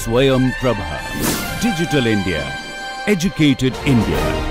Swayam Prabha. Digital India. Educated India.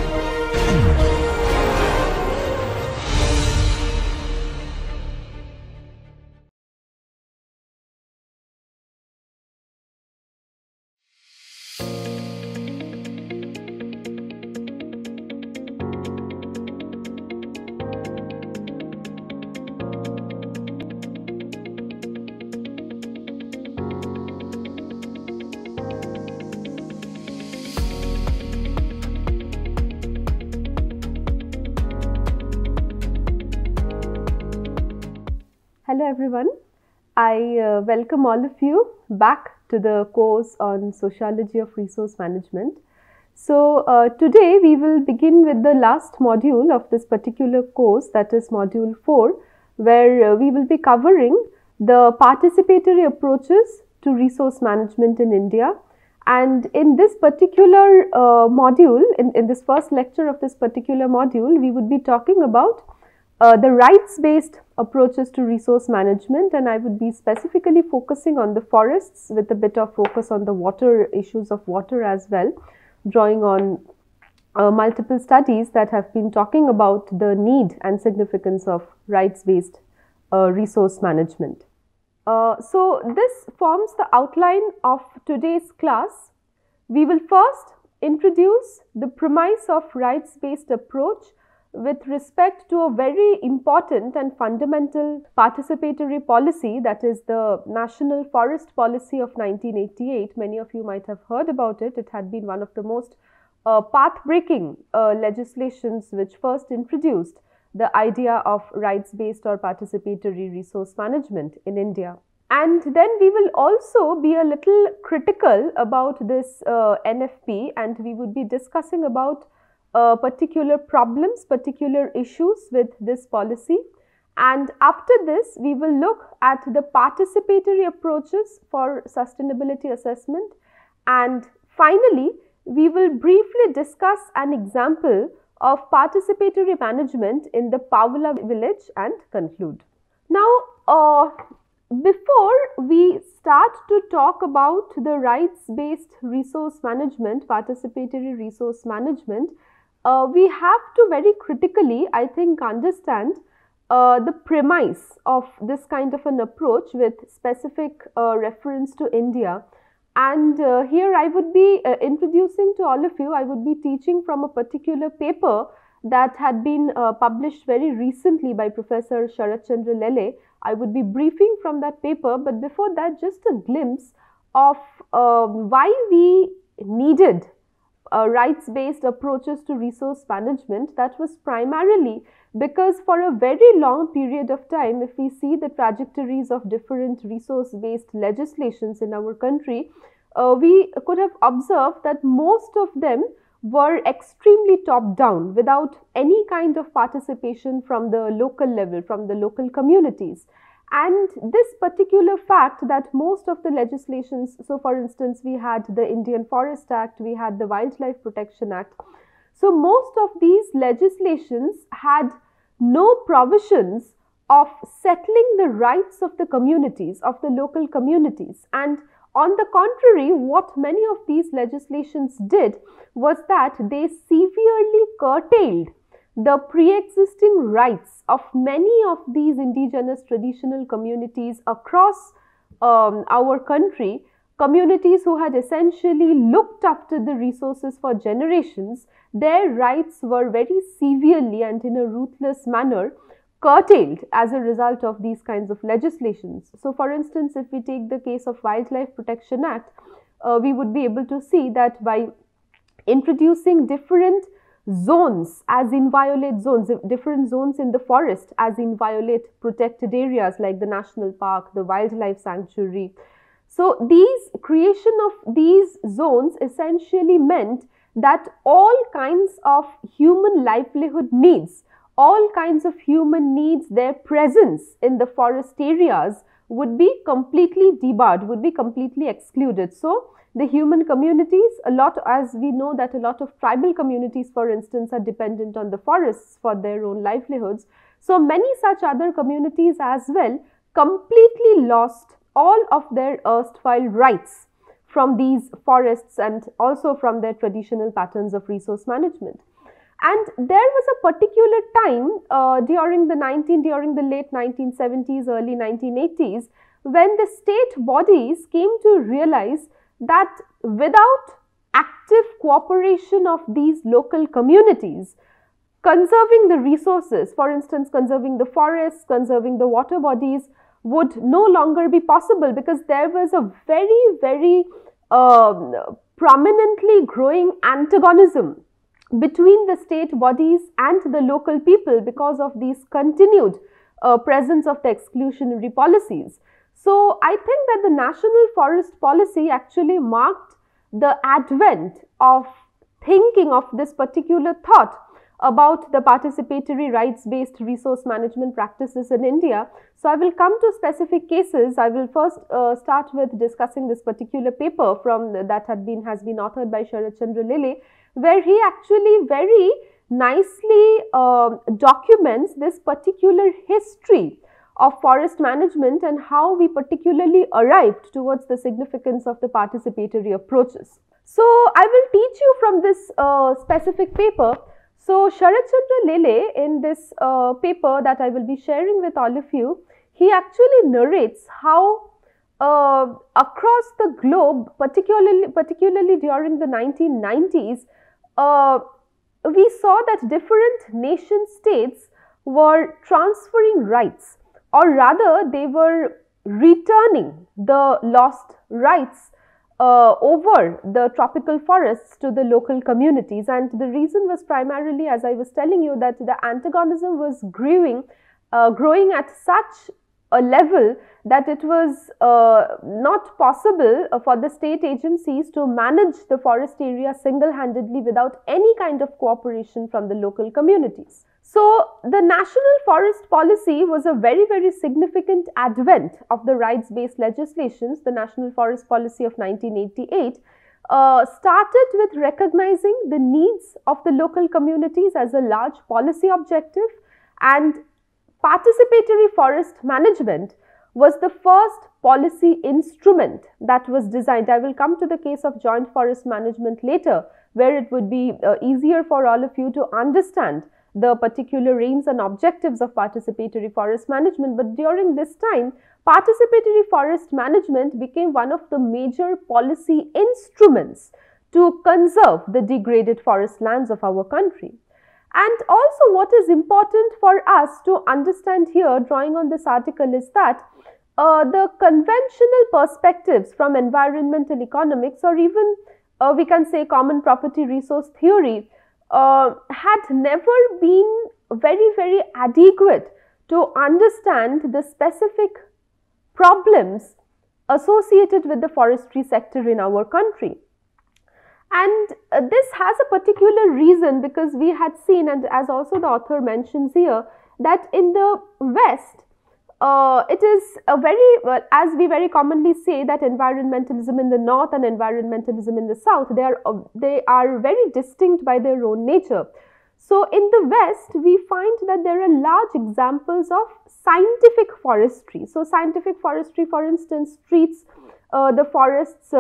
Hello everyone, I welcome all of you back to the course on Sociology of Resource Management. So today we will begin with the last module of this particular course, that is module 4, where we will be covering the participatory approaches to resource management in India. And in this particular module, in this first lecture of this particular module, we would be talking about the rights-based approaches to resource management, and I would be specifically focusing on the forests with a bit of focus on the water issues of water as well, drawing on multiple studies that have been talking about the need and significance of rights-based resource management. So this forms the outline of today's class. We will first introduce the premise of rights-based approach with respect to a very important and fundamental participatory policy, that is the National Forest Policy of 1988. Many of you might have heard about it. It had been one of the most path-breaking legislations which first introduced the idea of rights-based or participatory resource management in India. And then we will also be a little critical about this NFP, and we would be discussing about particular problems, particular issues with this policy. And after this, we will look at the participatory approaches for sustainability assessment. And finally, we will briefly discuss an example of participatory management in the Pavla village and conclude. Now, before we start to talk about the rights-based resource management, participatory resource management, we have to very critically, I think, understand the premise of this kind of an approach with specific reference to India. And here I would be introducing to all of you, I would be teaching from a particular paper that had been published very recently by Professor Sharat Chandra Lele. I would be briefing from that paper, but before that, just a glimpse of why we needed rights-based approaches to resource management. That was primarily because for a very long period of time, if we see the trajectories of different resource-based legislations in our country, we could have observed that most of them were extremely top-down without any kind of participation from the local level, from the local communities. And this particular fact that most of the legislations, so for instance, we had the Indian Forest Act, we had the Wildlife Protection Act. So most of these legislations had no provisions of settling the rights of the communities, of the local communities. And on the contrary, what many of these legislations did was that they severely curtailed the pre-existing rights of many of these indigenous traditional communities across our country, communities who had essentially looked after the resources for generations. Their rights were very severely and in a ruthless manner curtailed as a result of these kinds of legislations. So for instance, if we take the case of Wildlife Protection Act, we would be able to see that by introducing different zones as inviolate zones, different zones in the forest as inviolate protected areas like the national park, the wildlife sanctuary. So these creation of these zones essentially meant that all kinds of human livelihood needs, all kinds of human needs, their presence in the forest areas would be completely debarred, would be completely excluded. So the human communities, as we know that a lot of tribal communities, for instance, are dependent on the forests for their own livelihoods. So many such other communities as well completely lost all of their erstwhile rights from these forests and also from their traditional patterns of resource management. And there was a particular time during the late 1970s, early 1980s, when the state bodies came to realize that without active cooperation of these local communities, conserving the resources, for instance, conserving the forests, conserving the water bodies, would no longer be possible, because there was a very prominently growing antagonism between the state bodies and the local people because of these continued presence of the exclusionary policies. So I think that the National Forest Policy actually marked the advent of thinking of this particular thought about the participatory rights-based resource management practices in India. So I will come to specific cases. I will first start with discussing this particular paper that has been authored by Sharat Chandra Lele, where he actually very nicely documents this particular history of forest management and how we particularly arrived towards the significance of the participatory approaches. So I will teach you from this specific paper. So Sharat Chandra Lele, in this paper that I will be sharing with all of you, he actually narrates how across the globe, particularly during the 1990s, we saw that different nation states were transferring rights, or rather they were returning the lost rights over the tropical forests to the local communities. And the reason was primarily, as I was telling you, that the antagonism was growing at such a level that it was not possible for the state agencies to manage the forest area single-handedly without any kind of cooperation from the local communities. So the National Forest Policy was a very significant advent of the rights-based legislations. The National Forest Policy of 1988 started with recognizing the needs of the local communities as a large policy objective, and participatory forest management was the first policy instrument that was designed. I will come to the case of joint forest management later, where it would be easier for all of you to understand the particular aims and objectives of participatory forest management. But during this time, participatory forest management became one of the major policy instruments to conserve the degraded forest lands of our country. And also, what is important for us to understand here, drawing on this article, is that the conventional perspectives from environmental economics, or even we can say common property resource theory, had never been very adequate to understand the specific problems associated with the forestry sector in our country. And this has a particular reason, because we had seen, and as also the author mentions here, that in the West, it is a very, as we very commonly say, that environmentalism in the North and environmentalism in the South, they are very distinct by their own nature. So in the West, we find that there are large examples of scientific forestry. So scientific forestry, for instance, treats the forests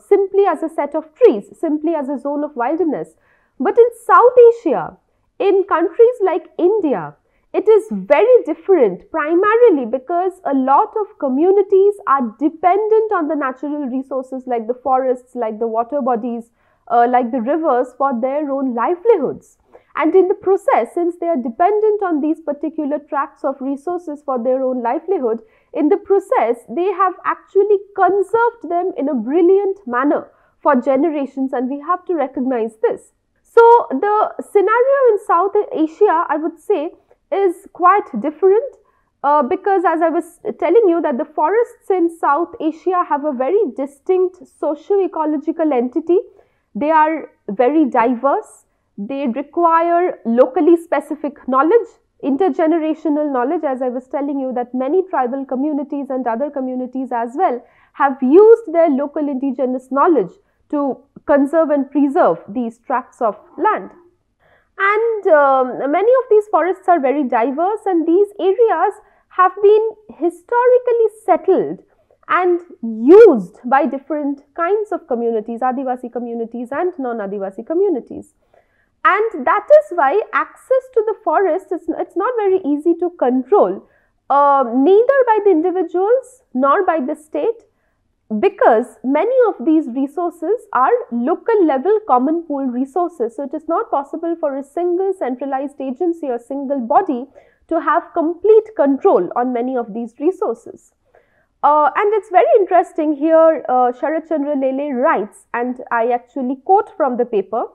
simply as a set of trees, simply as a zone of wilderness. But in South Asia, in countries like India, it is very different, primarily because a lot of communities are dependent on the natural resources like the forests, like the water bodies, like the rivers, for their own livelihoods. And in the process, since they are dependent on these particular tracts of resources for their own livelihood, in the process, they have actually conserved them in a brilliant manner for generations, and we have to recognize this. So the scenario in South Asia, I would say, is quite different because, as I was telling you, that the forests in South Asia have a very distinct socio-ecological entity. They are very diverse. They require locally specific knowledge, intergenerational knowledge, as I was telling you, that many tribal communities and other communities as well have used their local indigenous knowledge to conserve and preserve these tracts of land. And many of these forests are very diverse, and these areas have been historically settled and used by different kinds of communities, Adivasi communities and non-Adivasi communities. And that is why access to the forest it's not very easy to control, neither by the individuals nor by the state, because many of these resources are local level common pool resources. So it is not possible for a single centralized agency or single body to have complete control on many of these resources. And it's very interesting here, Sharat Chandra Lele writes, and I actually quote from the paper,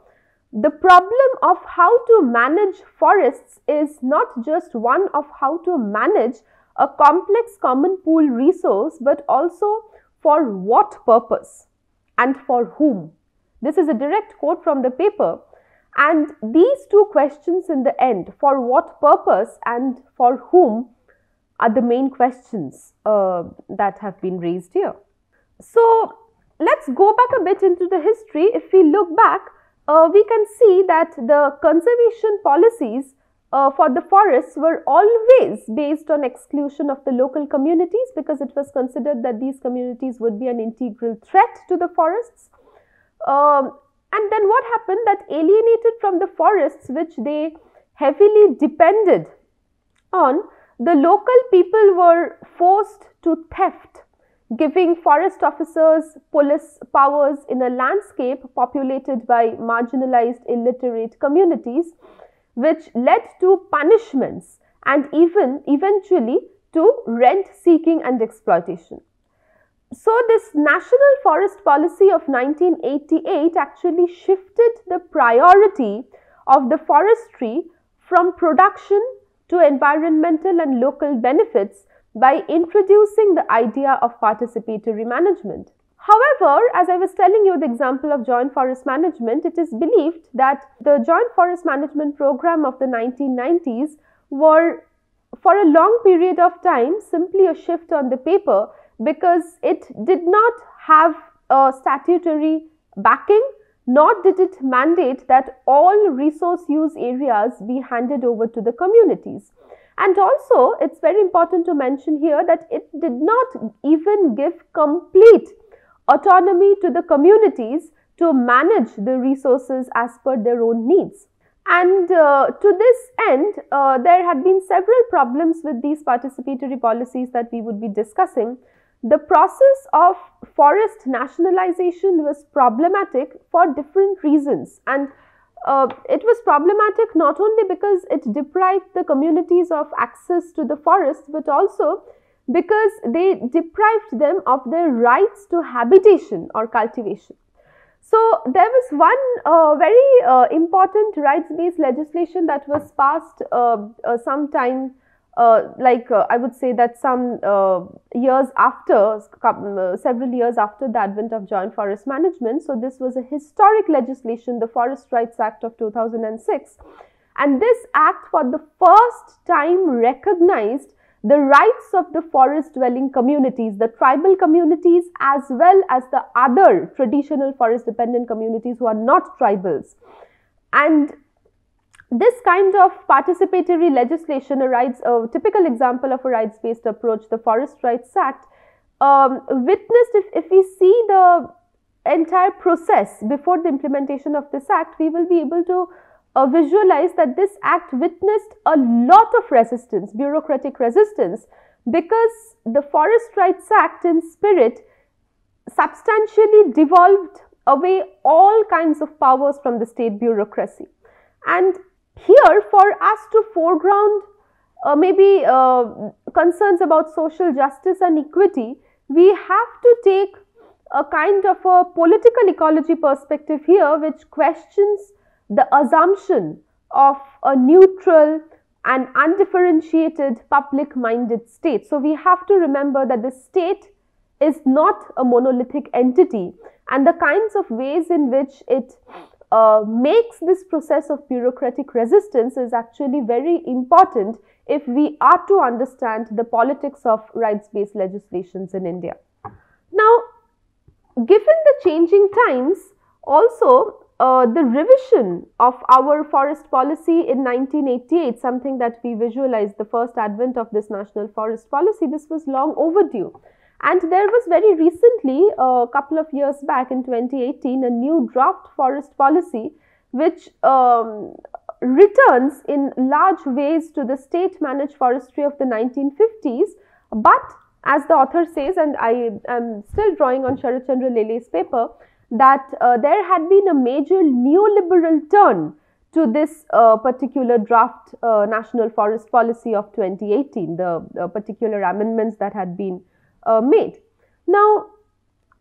the problem of how to manage forests is not just one of how to manage a complex common pool resource, but also for what purpose and for whom. This is a direct quote from the paper. And these two questions in the end, for what purpose and for whom, are the main questions that have been raised here. So let's go back a bit into the history. If we look back, we can see that the conservation policies for the forests were always based on exclusion of the local communities, because it was considered that these communities would be an integral threat to the forests. And then what happened, that alienated from the forests which they heavily depended on, the local people were forced to theft, giving forest officers police powers in a landscape populated by marginalized illiterate communities, which led to punishments and even eventually to rent seeking and exploitation. So this National Forest Policy of 1988 actually shifted the priority of the forestry from production to environmental and local benefits by introducing the idea of participatory management. However, as I was telling you the example of joint forest management, it is believed that the joint forest management program of the 1990s were for a long period of time simply a shift on the paper, because it did not have a statutory backing, nor did it mandate that all resource use areas be handed over to the communities. And also, it's very important to mention here that it did not even give complete autonomy to the communities to manage the resources as per their own needs. And to this end, there had been several problems with these participatory policies that we would be discussing. The process of forest nationalization was problematic for different reasons, and it was problematic not only because it deprived the communities of access to the forest, but also because they deprived them of their rights to habitation or cultivation. So there was one very important rights-based legislation that was passed sometime I would say that some years after, several years after the advent of joint forest management. So this was a historic legislation, the Forest Rights Act of 2006. And this act for the first time recognized the rights of the forest dwelling communities, the tribal communities, as well as the other traditional forest dependent communities who are not tribals. And this kind of participatory legislation, a typical example of a rights-based approach, the Forest Rights Act, witnessed, if we see the entire process before the implementation of this act, we will be able to visualize that this act witnessed a lot of resistance, bureaucratic resistance, because the Forest Rights Act in spirit substantially devolved away all kinds of powers from the state bureaucracy. And here, for us to foreground maybe concerns about social justice and equity, we have to take a kind of a political ecology perspective here, which questions the assumption of a neutral and undifferentiated public-minded state. So we have to remember that the state is not a monolithic entity, and the kinds of ways in which it makes this process of bureaucratic resistance is actually very important if we are to understand the politics of rights-based legislations in India. Now, given the changing times, also the revision of our forest policy in 1988, something that we visualized, the first advent of this National Forest Policy, this was long overdue. And there was very recently, a couple of years back in 2018, a new draft forest policy which returns in large ways to the state managed forestry of the 1950s. But as the author says, and I am still drawing on Sharat Chandra Lele's paper, that there had been a major neoliberal turn to this particular draft National Forest Policy of 2018, the particular amendments that had been made. Now,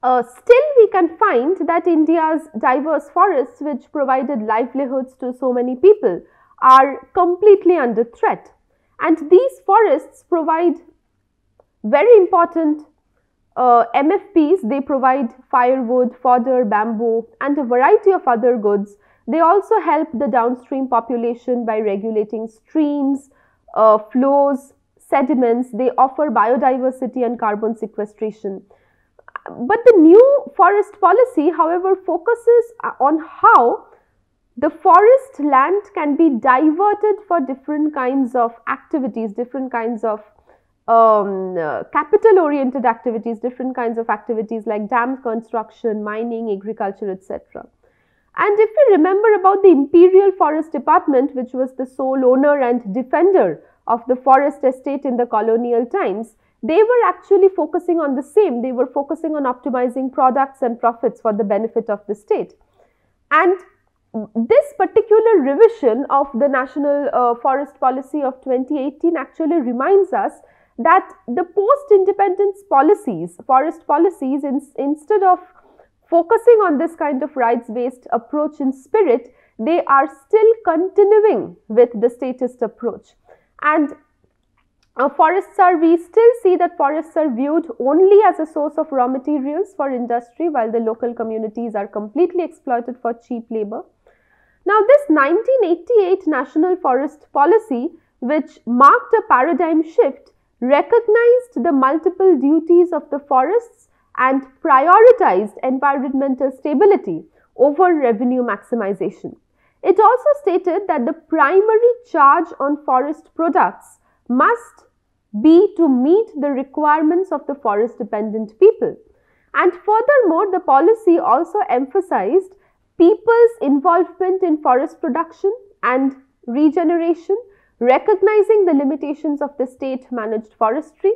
still we can find that India's diverse forests, which provided livelihoods to so many people, are completely under threat. And these forests provide very important MFPs. They provide firewood, fodder, bamboo, and a variety of other goods. They also help the downstream population by regulating streams, flows, sediments. They offer biodiversity and carbon sequestration. But the new forest policy, however, focuses on how the forest land can be diverted for different kinds of activities, different kinds of capital-oriented activities, different kinds of activities like dam construction, mining, agriculture, etc. And if we remember about the Imperial Forest Department, which was the sole owner and defender of the forest estate in the colonial times, they were actually focusing on the same. They were focusing on optimizing products and profits for the benefit of the state. And this particular revision of the National Forest Policy of 2018 actually reminds us that the post-independence policies, forest policies, instead of focusing on this kind of rights-based approach in spirit, they are still continuing with the statist approach. And we still see that forests are viewed only as a source of raw materials for industry, while the local communities are completely exploited for cheap labor. Now, this 1988 National Forest Policy, which marked a paradigm shift, recognized the multiple duties of the forests and prioritized environmental stability over revenue maximization. It also stated that the primary charge on forest products must be to meet the requirements of the forest-dependent people. And furthermore, the policy also emphasized people's involvement in forest production and regeneration, recognizing the limitations of the state-managed forestry.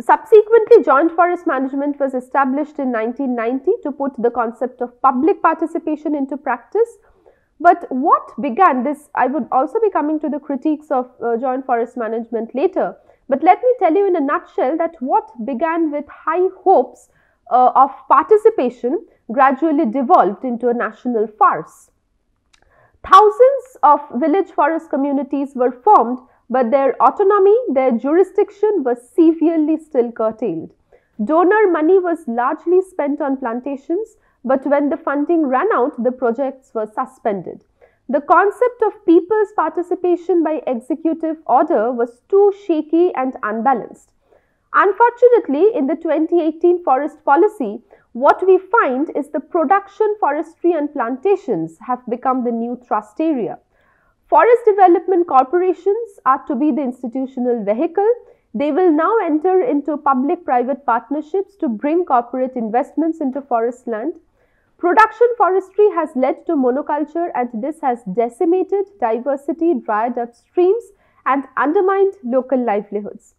Subsequently, joint forest management was established in 1990 to put the concept of public participation into practice. But what began this, I would also be coming to the critiques of joint forest management later. But let me tell you in a nutshell that what began with high hopes of participation gradually devolved into a national farce. Thousands of village forest communities were formed, but their autonomy, their jurisdiction was severely still curtailed. Donor money was largely spent on plantations, but when the funding ran out, the projects were suspended. The concept of people's participation by executive order was too shaky and unbalanced. Unfortunately, in the 2018 forest policy, what we find is the production, forestry and plantations have become the new thrust area. Forest development corporations are to be the institutional vehicle. They will now enter into public-private partnerships to bring corporate investments into forest land. Production forestry has led to monoculture, and this has decimated diversity, dried up streams and undermined local livelihoods.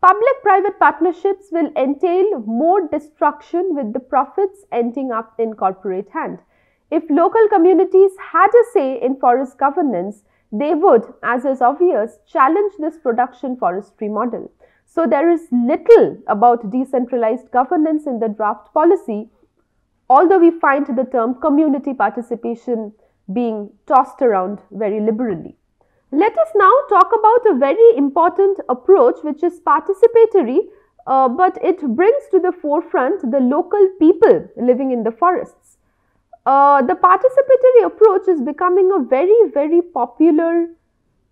Public-private partnerships will entail more destruction, with the profits ending up in corporate hand. If local communities had a say in forest governance, they would, as is obvious, challenge this production forestry model. So there is little about decentralized governance in the draft policy, although we find the term community participation being tossed around very liberally. Let us now talk about a very important approach, which is participatory, but it brings to the forefront the local people living in the forests. The participatory approach is becoming a very, very popular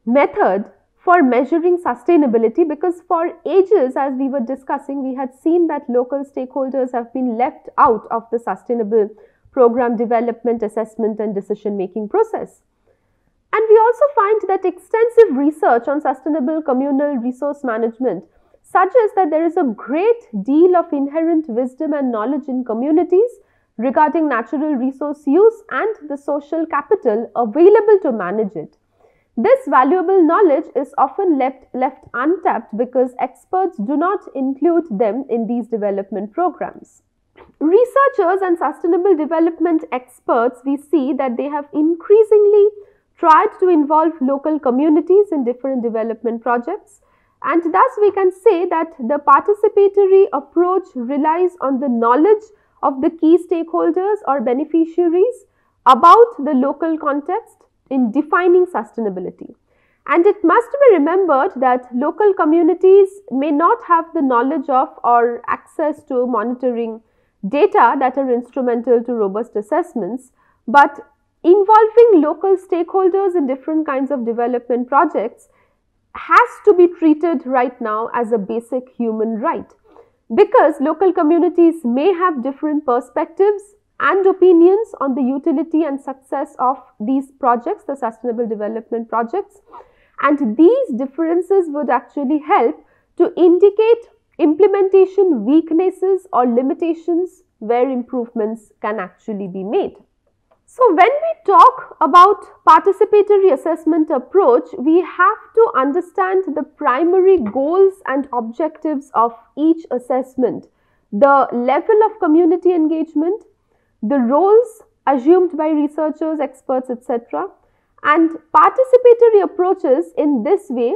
method for measuring sustainability, because for ages, as we were discussing, we had seen that local stakeholders have been left out of the sustainable program development, assessment and decision-making process. And we also find that extensive research on sustainable communal resource management suggests that there is a great deal of inherent wisdom and knowledge in communities regarding natural resource use and the social capital available to manage it. This valuable knowledge is often left untapped because experts do not include them in these development programs. Researchers and sustainable development experts, we see that they have increasingly tried to involve local communities in different development projects, and thus we can say that the participatory approach relies on the knowledge of the key stakeholders or beneficiaries about the local context in defining sustainability. And it must be remembered that local communities may not have the knowledge of or access to monitoring data that are instrumental to robust assessments, but involving local stakeholders in different kinds of development projects has to be treated right now as a basic human right, because local communities may have different perspectives and opinions on the utility and success of these projects, the sustainable development projects, and these differences would actually help to indicate implementation weaknesses or limitations where improvements can actually be made. So when we talk about participatory assessment approach, we have to understand the primary goals and objectives of each assessment, the level of community engagement, the roles assumed by researchers, experts, etc. And participatory approaches in this way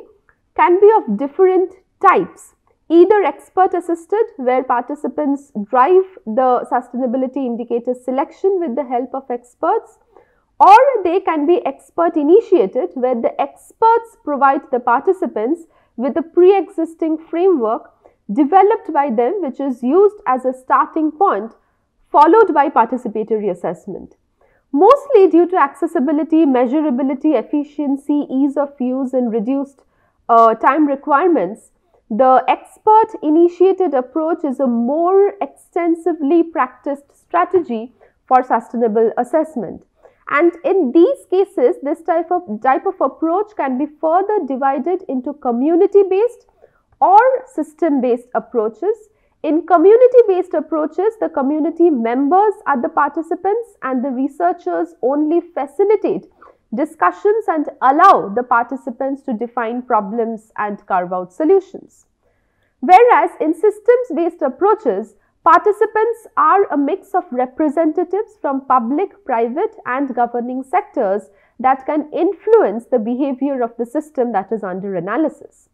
can be of different types, either expert assisted, where participants drive the sustainability indicator selection with the help of experts, or they can be expert initiated, where the experts provide the participants with a pre-existing framework developed by them, which is used as a starting point, followed by participatory assessment. Mostly due to accessibility, measurability, efficiency, ease of use and reduced time requirements, the expert initiated approach is a more extensively practiced strategy for sustainable assessment. And in these cases, this type of approach can be further divided into community-based or system-based approaches. In community-based approaches, the community members are the participants and the researchers only facilitate discussions and allow the participants to define problems and carve out solutions. Whereas in systems-based approaches, participants are a mix of representatives from public, private and governing sectors that can influence the behavior of the system that is under analysis.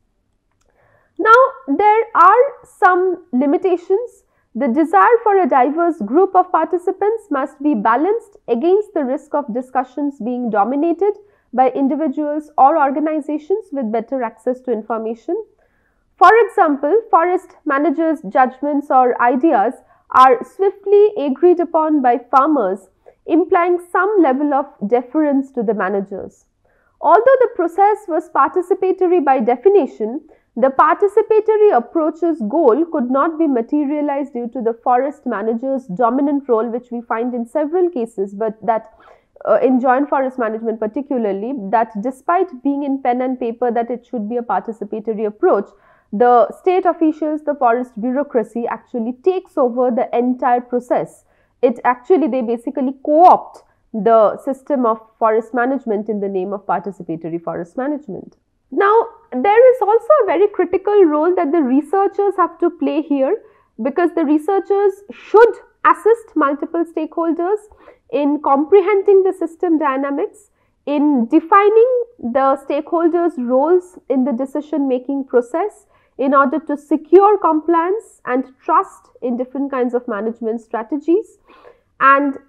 Now, there are some limitations. The desire for a diverse group of participants must be balanced against the risk of discussions being dominated by individuals or organizations with better access to information. For example, forest managers' judgments or ideas are swiftly agreed upon by farmers, implying some level of deference to the managers. Although the process was participatory by definition, the participatory approach's goal could not be materialized due to the forest manager's dominant role, which we find in several cases, but that in joint forest management particularly, that despite being in pen and paper that it should be a participatory approach, the state officials, the forest bureaucracy actually takes over the entire process. They basically co-opt the system of forest management in the name of participatory forest management. Now, there is also a very critical role that the researchers have to play here, because the researchers should assist multiple stakeholders in comprehending the system dynamics, in defining the stakeholders' roles in the decision-making process in order to secure compliance and trust in different kinds of management strategies. And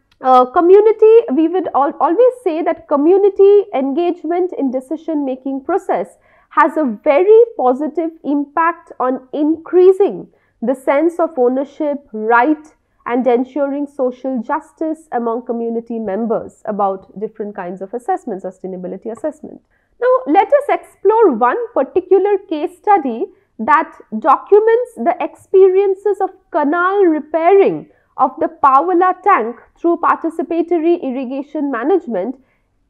community, we would always say that community engagement in decision-making process has a very positive impact on increasing the sense of ownership, right, and ensuring social justice among community members about different kinds of assessment, sustainability assessment. Now, let us explore one particular case study that documents the experiences of canal repairing of the Pawala tank through participatory irrigation management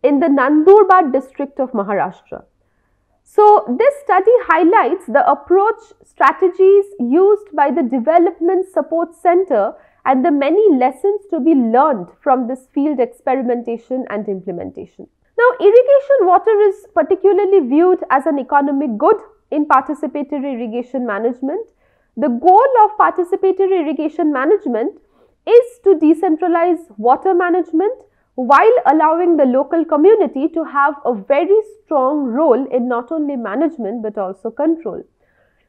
in the Nandurbar district of Maharashtra. So, this study highlights the approach strategies used by the Development Support Center and the many lessons to be learned from this field experimentation and implementation. Now, irrigation water is particularly viewed as an economic good in participatory irrigation management. The goal of participatory irrigation management is to decentralize water management while allowing the local community to have a very strong role in not only management but also control.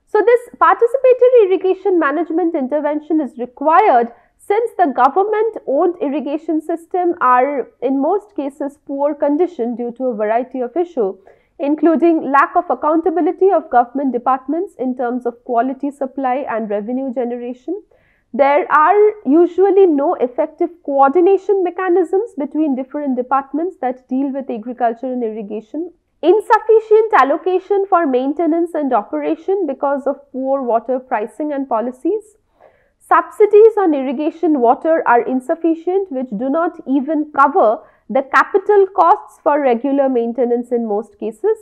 So, this participatory irrigation management intervention is required since the government-owned irrigation system are in most cases poor condition due to a variety of issues, including lack of accountability of government departments in terms of quality supply and revenue generation. There are usually no effective coordination mechanisms between different departments that deal with agriculture and irrigation. Insufficient allocation for maintenance and operation because of poor water pricing and policies. Subsidies on irrigation water are insufficient, which do not even cover the capital costs for regular maintenance in most cases.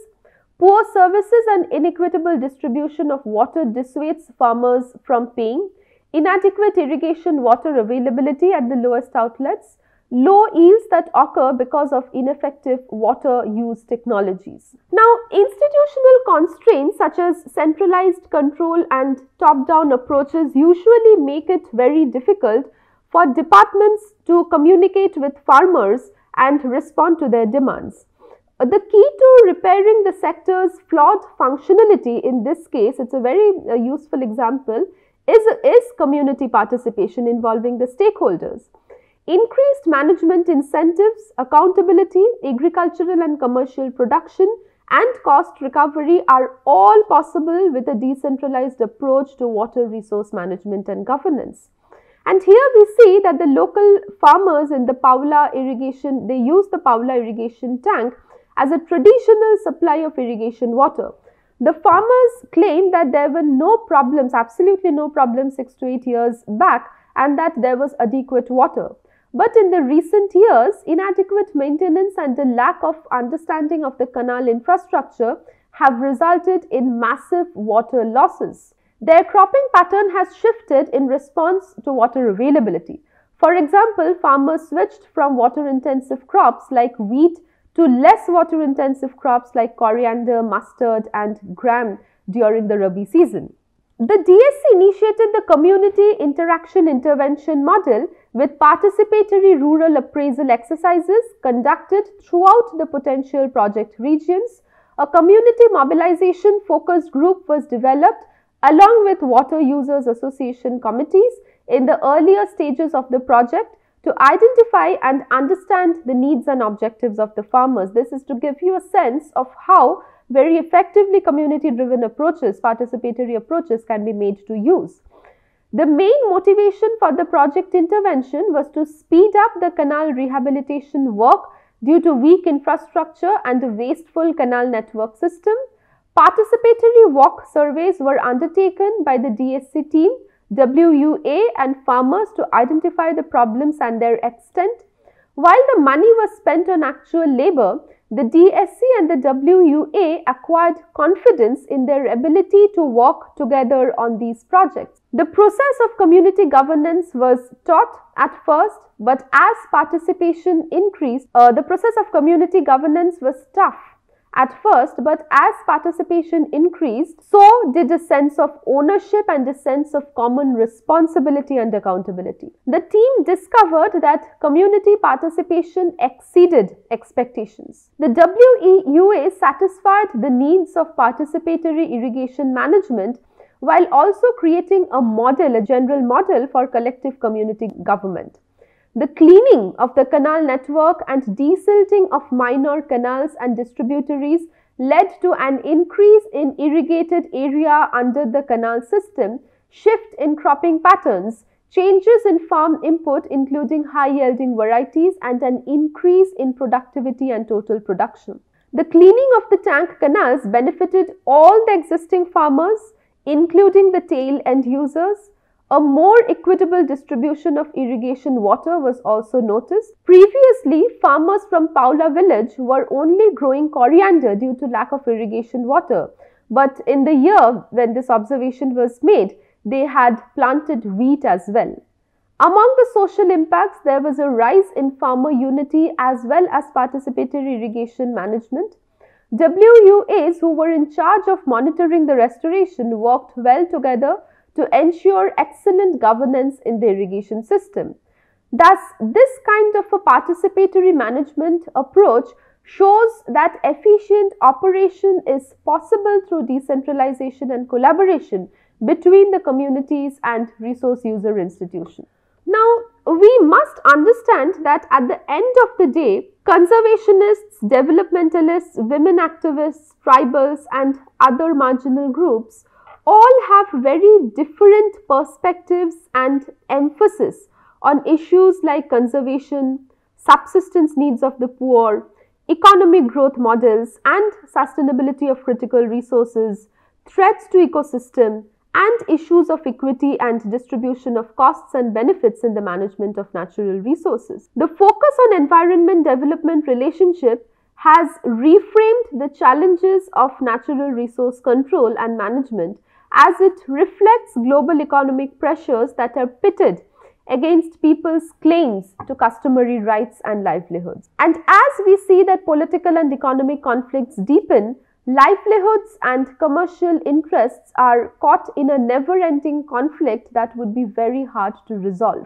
Poor services and inequitable distribution of water dissuades farmers from paying. Inadequate irrigation water availability at the lowest outlets, low yields that occur because of ineffective water use technologies. Now, institutional constraints such as centralized control and top-down approaches usually make it very difficult for departments to communicate with farmers and respond to their demands. The key to repairing the sector's flawed functionality in this case, it's a very useful example, is community participation involving the stakeholders. Increased management incentives, accountability, agricultural and commercial production, and cost recovery are all possible with a decentralized approach to water resource management and governance. And here we see that the local farmers in the Paula irrigation, they use the Paula irrigation tank as a traditional supply of irrigation water. The farmers claim that there were no problems, absolutely no problems 6 to 8 years back, and that there was adequate water. But in the recent years, inadequate maintenance and the lack of understanding of the canal infrastructure have resulted in massive water losses. Their cropping pattern has shifted in response to water availability. For example, farmers switched from water-intensive crops like wheat to less water-intensive crops like coriander, mustard, and gram during the Rabi season. The DSC initiated the Community Interaction Intervention model with participatory rural appraisal exercises conducted throughout the potential project regions. A community mobilization focused group was developed along with water users association committees in the earlier stages of the project to identify and understand the needs and objectives of the farmers. This is to give you a sense of how very effectively community-driven approaches, participatory approaches can be made to use. The main motivation for the project intervention was to speed up the canal rehabilitation work due to weak infrastructure and a wasteful canal network system. Participatory walk surveys were undertaken by the DSC team, WUA and farmers to identify the problems and their extent. While the money was spent on actual labor, the DSC and the WUA acquired confidence in their ability to work together on these projects. The process of community governance was taught at first, but as participation increased, the process of community governance was tough at first, but as participation increased, so did a sense of ownership and a sense of common responsibility and accountability. The team discovered that community participation exceeded expectations. The WUA satisfied the needs of participatory irrigation management while also creating a model, a general model for collective community government. The cleaning of the canal network and desilting of minor canals and distributaries led to an increase in irrigated area under the canal system, shift in cropping patterns, changes in farm input including high-yielding varieties, and an increase in productivity and total production. The cleaning of the tank canals benefited all the existing farmers, including the tail end users. A more equitable distribution of irrigation water was also noticed. Previously, farmers from Paula village were only growing coriander due to lack of irrigation water. But in the year when this observation was made, they had planted wheat as well. Among the social impacts, there was a rise in farmer unity as well as participatory irrigation management. WUAs who were in charge of monitoring the restoration worked well together to ensure excellent governance in the irrigation system. Thus, this kind of a participatory management approach shows that efficient operation is possible through decentralization and collaboration between the communities and resource user institutions. Now, we must understand that at the end of the day, conservationists, developmentalists, women activists, tribals and other marginal groups all have very different perspectives and emphasis on issues like conservation, subsistence needs of the poor, economic growth models and sustainability of critical resources, threats to ecosystem, and issues of equity and distribution of costs and benefits in the management of natural resources. The focus on environment development relationship has reframed the challenges of natural resource control and management as it reflects global economic pressures that are pitted against people's claims to customary rights and livelihoods. And as we see that political and economic conflicts deepen, livelihoods and commercial interests are caught in a never-ending conflict that would be very hard to resolve.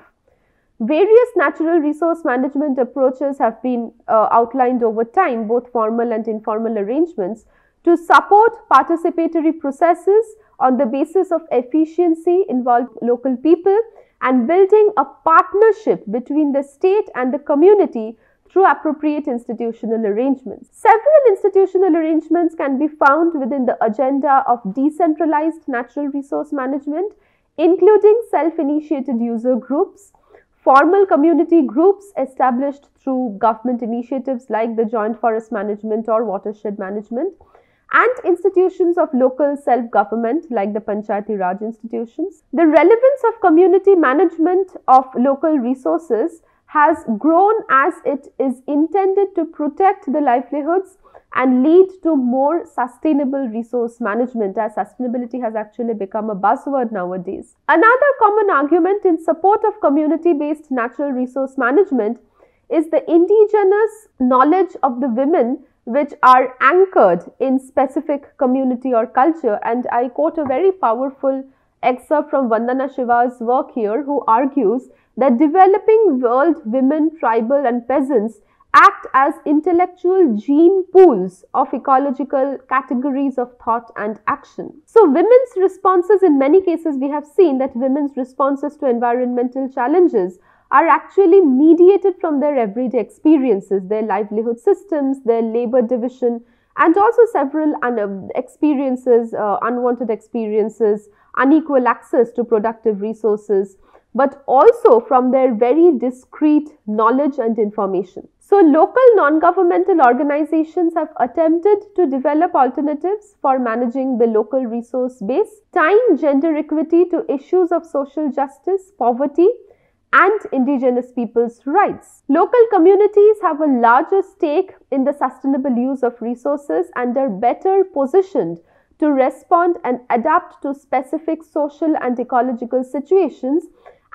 Various natural resource management approaches have been outlined over time, both formal and informal arrangements, to support participatory processes on the basis of efficiency, involve local people, and building a partnership between the state and the community through appropriate institutional arrangements. Several institutional arrangements can be found within the agenda of decentralized natural resource management, including self-initiated user groups, formal community groups established through government initiatives like the Joint Forest Management or Watershed Management, and institutions of local self-government like the Panchayati Raj institutions. The relevance of community management of local resources has grown as it is intended to protect the livelihoods and lead to more sustainable resource management, as sustainability has actually become a buzzword nowadays. Another common argument in support of community-based natural resource management is the indigenous knowledge of the women which are anchored in specific community or culture, and I quote a very powerful excerpt from Vandana Shiva's work here, who argues that developing world women, tribal and peasants act as intellectual gene pools of ecological categories of thought and action. So women's responses, in many cases we have seen that women's responses to environmental challenges are actually mediated from their everyday experiences, their livelihood systems, their labor division, and also several experiences, unwanted experiences, unequal access to productive resources, but also from their very discrete knowledge and information. So local non-governmental organizations have attempted to develop alternatives for managing the local resource base, tying gender equity to issues of social justice, poverty, and indigenous people's rights. Local communities have a larger stake in the sustainable use of resources and are better positioned to respond and adapt to specific social and ecological situations,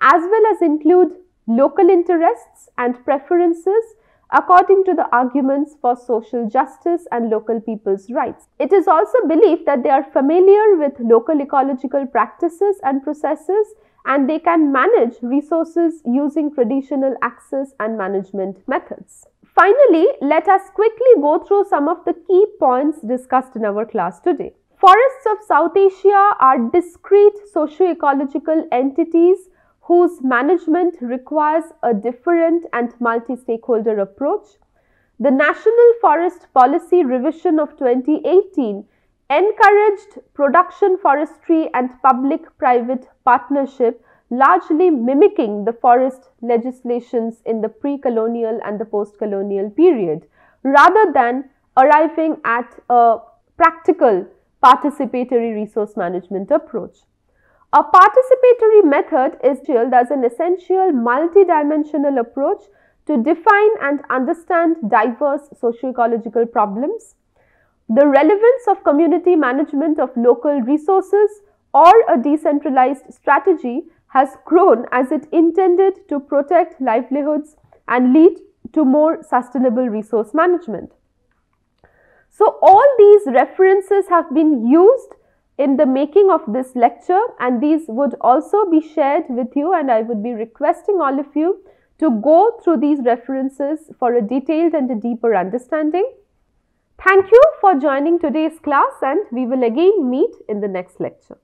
as well as include local interests and preferences according to the arguments for social justice and local people's rights. It is also believed that they are familiar with local ecological practices and processes, and they can manage resources using traditional access and management methods. Finally, let us quickly go through some of the key points discussed in our class today. Forests of South Asia are discrete socio-ecological entities whose management requires a different and multi-stakeholder approach. The National Forest Policy Revision of 2018 encouraged production forestry and public-private partnership, largely mimicking the forest legislations in the pre-colonial and the post-colonial period, rather than arriving at a practical participatory resource management approach. A participatory method is as an essential multidimensional approach to define and understand diverse socio-ecological problems. The relevance of community management of local resources or a decentralized strategy has grown as it intended to protect livelihoods and lead to more sustainable resource management. So, all these references have been used in the making of this lecture, and these would also be shared with you, and I would be requesting all of you to go through these references for a detailed and a deeper understanding. Thank you for joining today's class, and we will again meet in the next lecture.